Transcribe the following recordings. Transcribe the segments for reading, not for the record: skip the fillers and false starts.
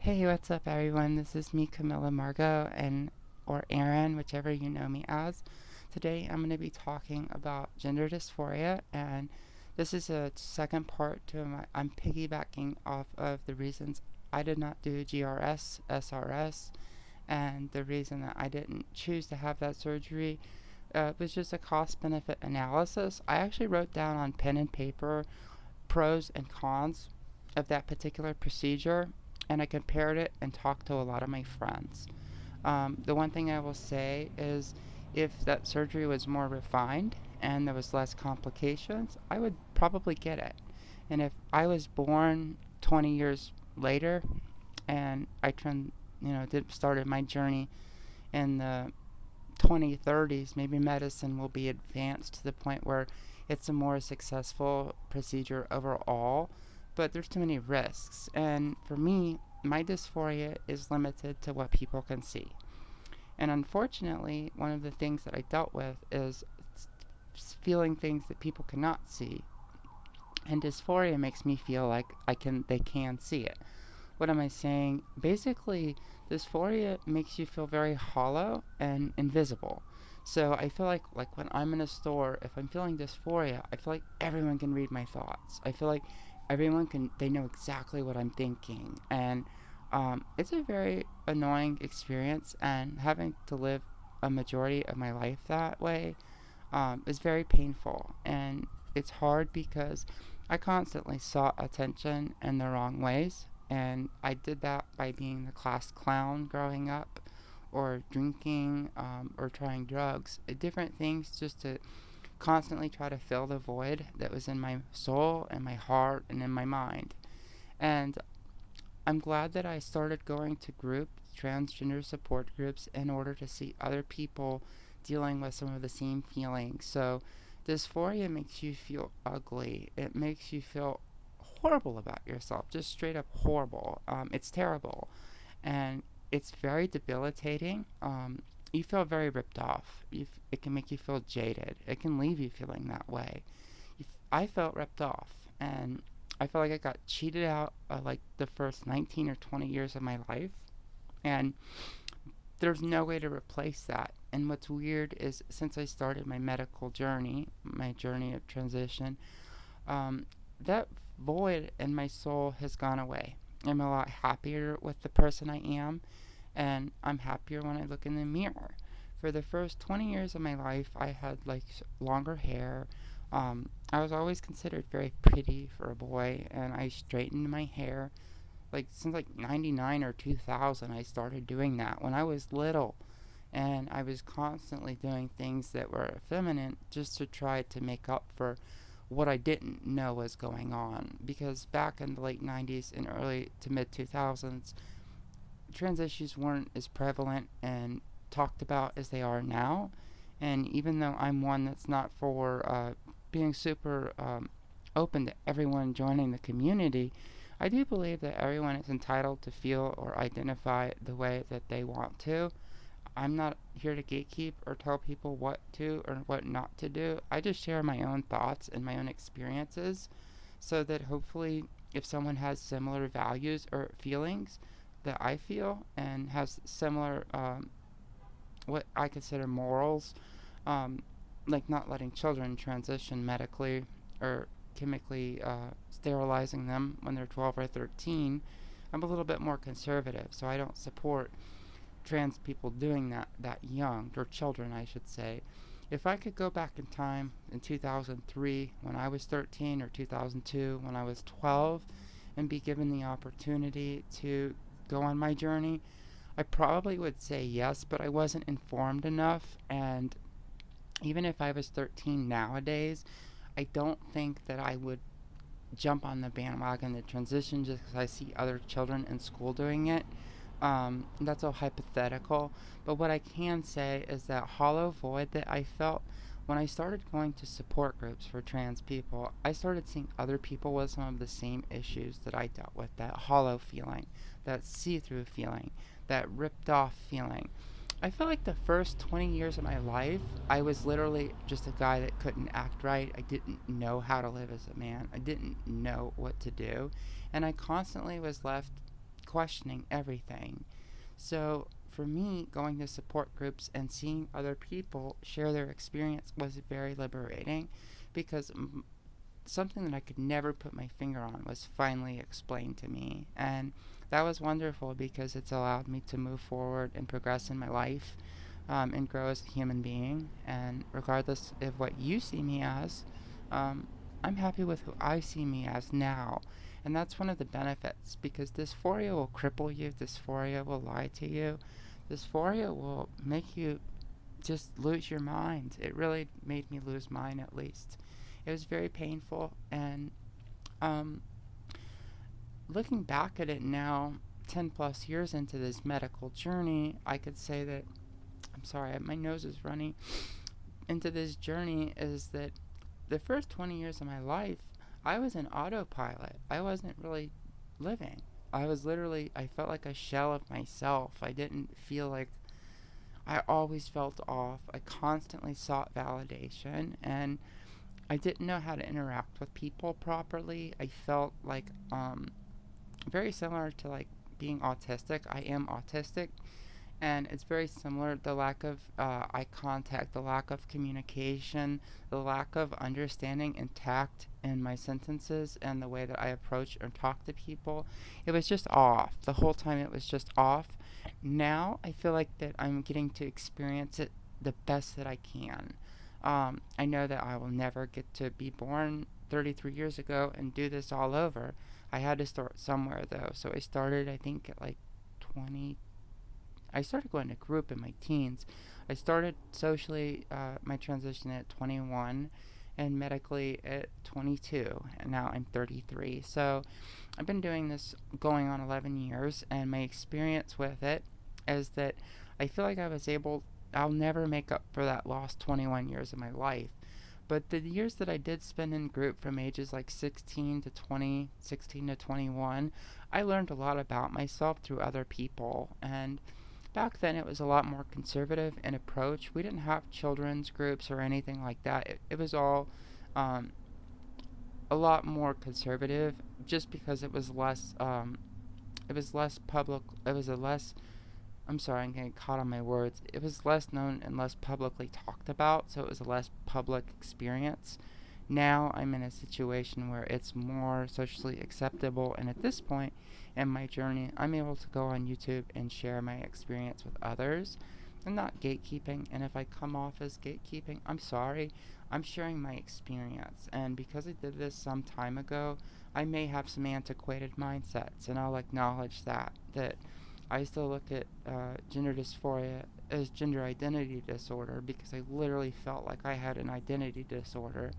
Hey, what's up, everyone? This is me, Camilla Margot, and or Aaron, whichever you know me as. Today, I'm going to be talking about gender dysphoria, and this is a second part to my. I'm piggybacking off of the reasons I did not do GRS, SRS, and the reason that I didn't choose to have that surgery was just a cost-benefit analysis. I actually wrote down on pen and paper pros and cons of that particular procedure, and I compared it and talked to a lot of my friends. The one thing I will say is if that surgery was more refined and there was less complications, I would probably get it. And if I was born 20 years later and did started my journey in the 2030s, maybe medicine will be advanced to the point where it's a more successful procedure overall, but there's too many risks. And for me, my dysphoria is limited to what people can see. And unfortunately, one of the things that I dealt with is feeling things that people cannot see. And dysphoria makes me feel like they can see it. What am I saying? Basically, dysphoria makes you feel very hollow and invisible. So I feel like when I'm in a store, if I'm feeling dysphoria, I feel like everyone can read my thoughts. I feel like they know exactly what I'm thinking. And it's a very annoying experience, and having to live a majority of my life that way is very painful. And it's hard because I constantly sought attention in the wrong ways, and I did that by being the class clown growing up, or drinking, or trying drugs, different things just to constantly try to fill the void that was in my soul and my heart and in my mind. And I'm glad that I started going to transgender support groups, in order to see other people dealing with some of the same feelings. So, dysphoria makes you feel ugly. It makes you feel horrible about yourself, just straight up horrible. It's terrible, and it's very debilitating. You feel very ripped off. It can make you feel jaded. It can leave you feeling that way. I felt ripped off, and I felt like I got cheated out like the first 19 or 20 years of my life, and there's no way to replace that. And what's weird is, since I started my medical journey, my journey of transition, um, that void in my soul has gone away. I'm a lot happier with the person I am, and I'm happier when I look in the mirror. For the first 20 years of my life, I had like longer hair. I was always considered very pretty for a boy, and I straightened my hair. Like since like 99 or 2000, I started doing that when I was little, and I was constantly doing things that were feminine just to try to make up for what I didn't know was going on. Because back in the late 90s and early to mid 2000s, trans issues weren't as prevalent and talked about as they are now. And even though I'm one that's not for being super open to everyone joining the community, I do believe that everyone is entitled to feel or identify the way that they want to. I'm not here to gatekeep or tell people what to or what not to do. I just share my own thoughts and my own experiences, so that hopefully, if someone has similar values or feelings that I feel, and has similar, what I consider morals, um, like not letting children transition medically or chemically sterilizing them when they're 12 or 13, I'm a little bit more conservative, so I don't support trans people doing that young, or children, I should say. If I could go back in time in 2003 when I was 13, or 2002 when I was 12, and be given the opportunity to go on my journey, I probably would say yes, but I wasn't informed enough. And even if I was 13 nowadays, I don't think that I would jump on the bandwagon to transition just because I see other children in school doing it. That's all hypothetical. But what I can say is that hollow void that I felt when I started going to support groups for trans people, I started seeing other people with some of the same issues that I dealt with, that hollow feeling, that see through feeling, that ripped off feeling. I feel like the first 20 years of my life, I was literally just a guy that couldn't act right. I didn't know how to live as a man. I didn't know what to do. And I constantly was left questioning everything. So for me, going to support groups and seeing other people share their experience was very liberating because something that I could never put my finger on was finally explained to me. And that was wonderful because it's allowed me to move forward and progress in my life, and grow as a human being. And regardless of what you see me as, um, I'm happy with who I see me as now. And that's one of the benefits because dysphoria will cripple you, dysphoria will lie to you, dysphoria will make you just lose your mind. It really made me lose mine, at least. It was very painful, and um, looking back at it now, 10 plus years into this medical journey, I could say that, I'm sorry, my nose is running, into this journey is that the first 20 years of my life, I was in autopilot. I wasn't really living. I was literally, I felt like a shell of myself. I didn't feel like, I always felt off. I constantly sought validation, and I didn't know how to interact with people properly. I felt like, very similar to like being autistic. I am autistic, and it's very similar. The lack of eye contact, the lack of communication, the lack of understanding and tact in my sentences and the way that I approach or talk to people. It was just off. The whole time it was just off. Now I feel like that I'm getting to experience it the best that I can. I know that I will never get to be born 33 years ago and do this all over. I had to start somewhere though. So I started, I think, at like 20. I started going to group in my teens. I started socially my transition at 21 and medically at 22, and now I'm 33. So I've been doing this going on 11 years, and my experience with it is that I feel like I'll never make up for that lost 21 years of my life. But the years that I did spend in group from ages like 16 to 20, 16 to 21, I learned a lot about myself through other people. And back then it was a lot more conservative in approach. We didn't have children's groups or anything like that. It was all um, a lot more conservative just because it was less public, it was a less, I'm sorry, I'm getting caught on my words. It was less known and less publicly talked about, so it was a less public experience. Now I'm in a situation where it's more socially acceptable, and at this point in my journey, I'm able to go on YouTube and share my experience with others. I'm not gatekeeping, and if I come off as gatekeeping, I'm sorry. I'm sharing my experience, and because I did this some time ago, I may have some antiquated mindsets, and I'll acknowledge that I still look at gender dysphoria as gender identity disorder because I literally felt like I had an identity disorder.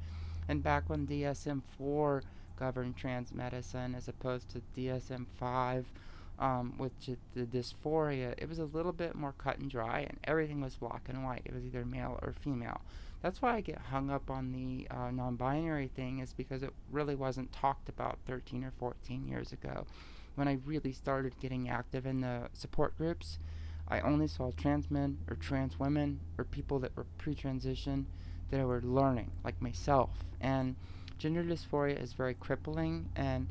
And back when DSM-4 governed trans medicine as opposed to DSM-5, which is the dysphoria, it was a little bit more cut and dry, and everything was black and white. It was either male or female. That's why I get hung up on the non-binary thing, is because it really wasn't talked about 13 or 14 years ago. When I really started getting active in the support groups, I only saw trans men or trans women or people that were pre-transition that were learning, like myself. And gender dysphoria is very crippling, and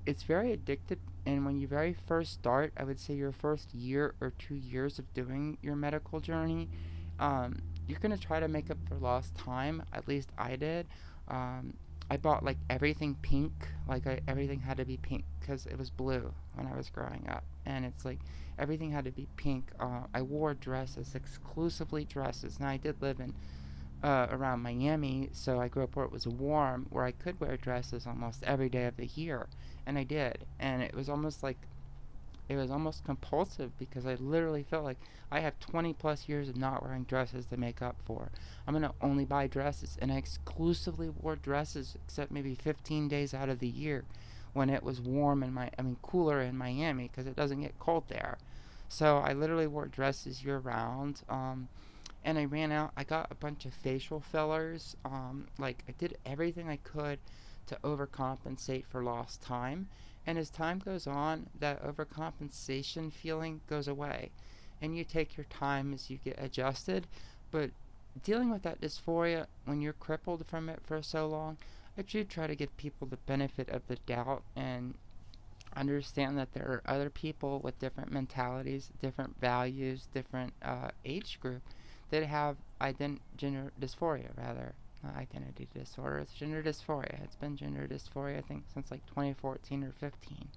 it's very addictive. And when you very first start, I would say your first year or 2 years of doing your medical journey, you're going to try to make up for lost time. At least I did. I bought like everything pink, like everything had to be pink because it was blue when I was growing up, and it's like everything had to be pink. I wore dresses, exclusively dresses. Now I did live in around Miami, so I grew up where it was warm, where I could wear dresses almost every day of the year, and I did, and it was almost compulsive because I literally felt like I have 20 plus years of not wearing dresses to make up for. I'm going to only buy dresses, and I exclusively wore dresses except maybe 15 days out of the year when it was warm cooler in Miami because it doesn't get cold there. So I literally wore dresses year round. And I ran out. I got a bunch of facial fillers. Like I did everything I could to overcompensate for lost time. And as time goes on, that overcompensation feeling goes away. And you take your time as you get adjusted. But dealing with that dysphoria, when you're crippled from it for so long, I do try to give people the benefit of the doubt and understand that there are other people with different mentalities, different values, different age group that have gender dysphoria, rather. Not identity disorder, it's gender dysphoria. It's been gender dysphoria, I think, since like 2014 or 15.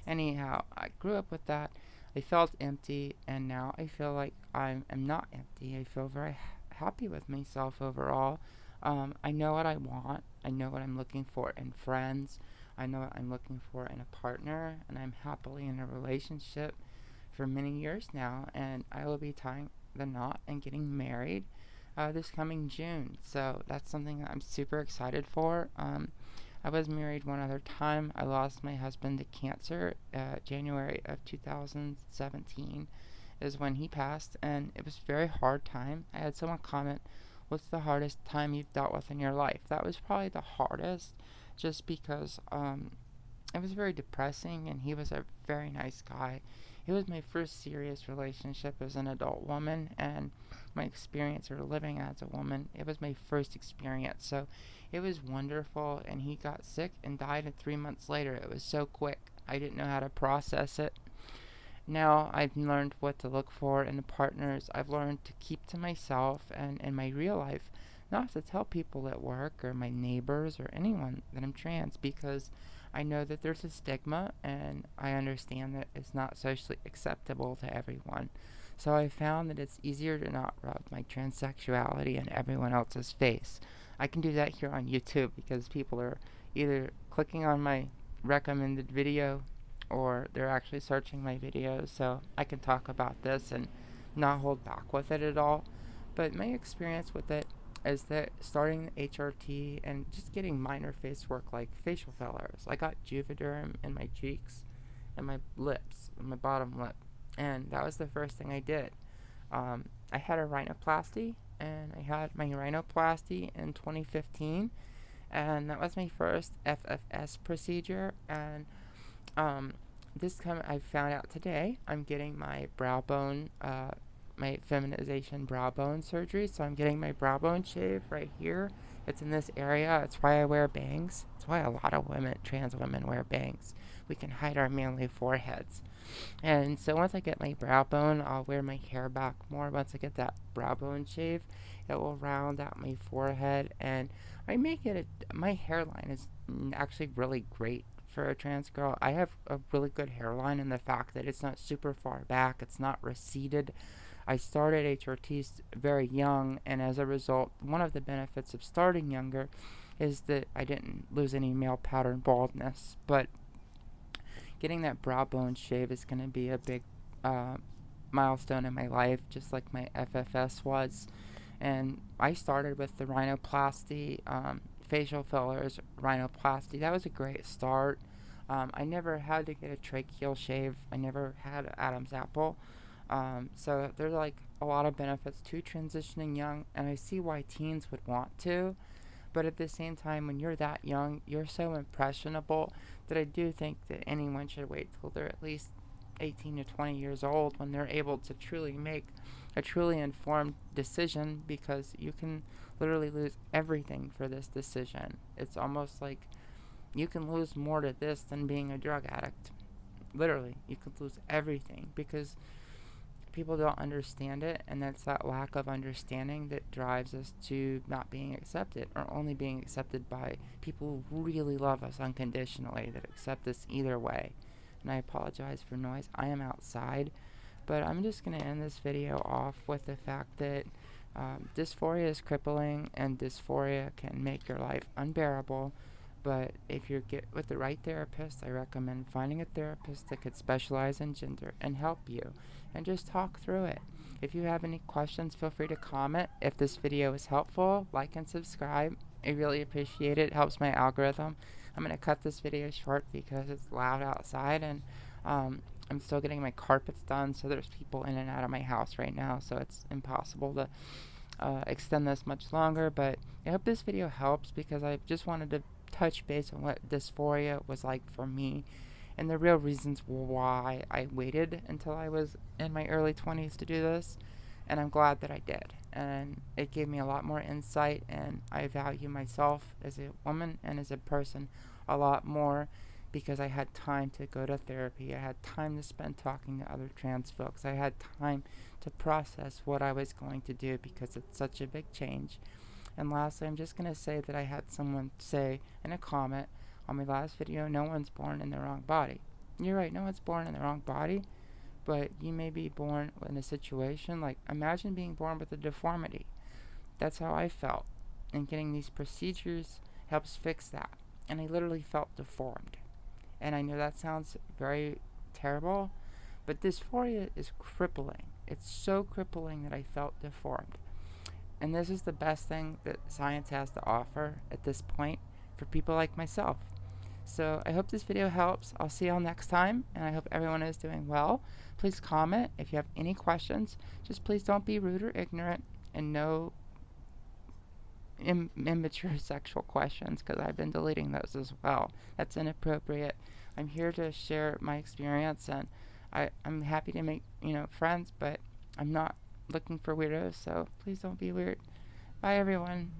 Anyhow, I grew up with that. I felt empty, and now I feel like I am not empty. I feel very happy with myself overall. I know what I want. I know what I'm looking for in friends. I know what I'm looking for in a partner, and I'm happily in a relationship for many years now, and I will be tying the knot and getting married this coming June. So that's something that I'm super excited for. I was married one other time. I lost my husband to cancer. January of 2017 is when he passed, and it was a very hard time. I had someone comment, "What's the hardest time you've dealt with in your life?" That was probably the hardest, just because it was very depressing, and he was a very nice guy. It was my first serious relationship as an adult woman, and my experience of living as a woman. It was my first experience, so it was wonderful. And he got sick and died, and 3 months later, it was so quick. I didn't know how to process it. Now I've learned what to look for in the partners. I've learned to keep to myself and in my real life, not to tell people at work or my neighbors or anyone that I'm trans, because I know that there's a stigma, and I understand that it's not socially acceptable to everyone. So I found that it's easier to not rub my transsexuality in everyone else's face. I can do that here on YouTube because people are either clicking on my recommended video or they're actually searching my videos, so I can talk about this and not hold back with it at all. But my experience with it is that starting HRT and just getting minor face work like facial fillers. I got Juvederm in my cheeks and my lips, my bottom lip, and that was the first thing I did. I had a rhinoplasty, and I had my rhinoplasty in 2015, and that was my first FFS procedure. And this time I found out today I'm getting my brow bone, my feminization brow bone surgery. So I'm getting my brow bone shaved right here. It's in this area. It's why I wear bangs. It's why a lot of women, trans women, wear bangs. We can hide our manly foreheads. And so once I get my brow bone, I'll wear my hair back more. Once I get that brow bone shave, it will round out my forehead, and I make it. My hairline is actually really great for a trans girl. I have a really good hairline in the fact that it's not super far back. It's not receded. I started HRTs very young, and as a result, one of the benefits of starting younger is that I didn't lose any male pattern baldness. But getting that brow bone shave is going to be a big milestone in my life, just like my FFS was. And I started with the rhinoplasty, facial fillers, rhinoplasty. That was a great start. I never had to get a tracheal shave. I never had Adam's apple. So there's like a lot of benefits to transitioning young, and I see why teens would want to. But at the same time, when you're that young, you're so impressionable that I do think that anyone should wait till they're at least 18 to 20 years old when they're able to truly make a truly informed decision, because you can literally lose everything for this decision. It's almost like you can lose more to this than being a drug addict. Literally, you could lose everything because people don't understand it, and that's that lack of understanding that drives us to not being accepted, or only being accepted by people who really love us unconditionally, that accept us either way. And I apologize for noise. I am outside, but I'm just going to end this video off with the fact that dysphoria is crippling, and dysphoria can make your life unbearable. But if you get with the right therapist, I recommend finding a therapist that could specialize in gender and help you, and just talk through it. If you have any questions, feel free to comment. If this video is helpful, like and subscribe. I really appreciate it. It helps my algorithm. I'm going to cut this video short because it's loud outside, and I'm still getting my carpets done, so there's people in and out of my house right now, so it's impossible to extend this much longer. But I hope this video helps, because I just wanted to touch base on what dysphoria was like for me, and the real reasons why I waited until I was in my early 20s to do this. And I'm glad that I did, and it gave me a lot more insight, and I value myself as a woman and as a person a lot more, because I had time to go to therapy. I had time to spend talking to other trans folks. I had time to process what I was going to do because it's such a big change. And lastly, I'm just going to say that I had someone say in a comment on my last video, no one's born in the wrong body. You're right, no one's born in the wrong body, but you may be born in a situation like, imagine being born with a deformity. That's how I felt. And getting these procedures helps fix that. And I literally felt deformed. And I know that sounds very terrible, but dysphoria is crippling. It's so crippling that I felt deformed. And this is the best thing that science has to offer at this point for people like myself. So I hope this video helps. I'll see y'all next time, and I hope everyone is doing well. Please comment if you have any questions. Just please don't be rude or ignorant, and no immature sexual questions, because I've been deleting those as well. That's inappropriate. I'm here to share my experience, and I'm happy to make friends, but I'm not looking for weirdos, so please don't be weird. Bye, everyone.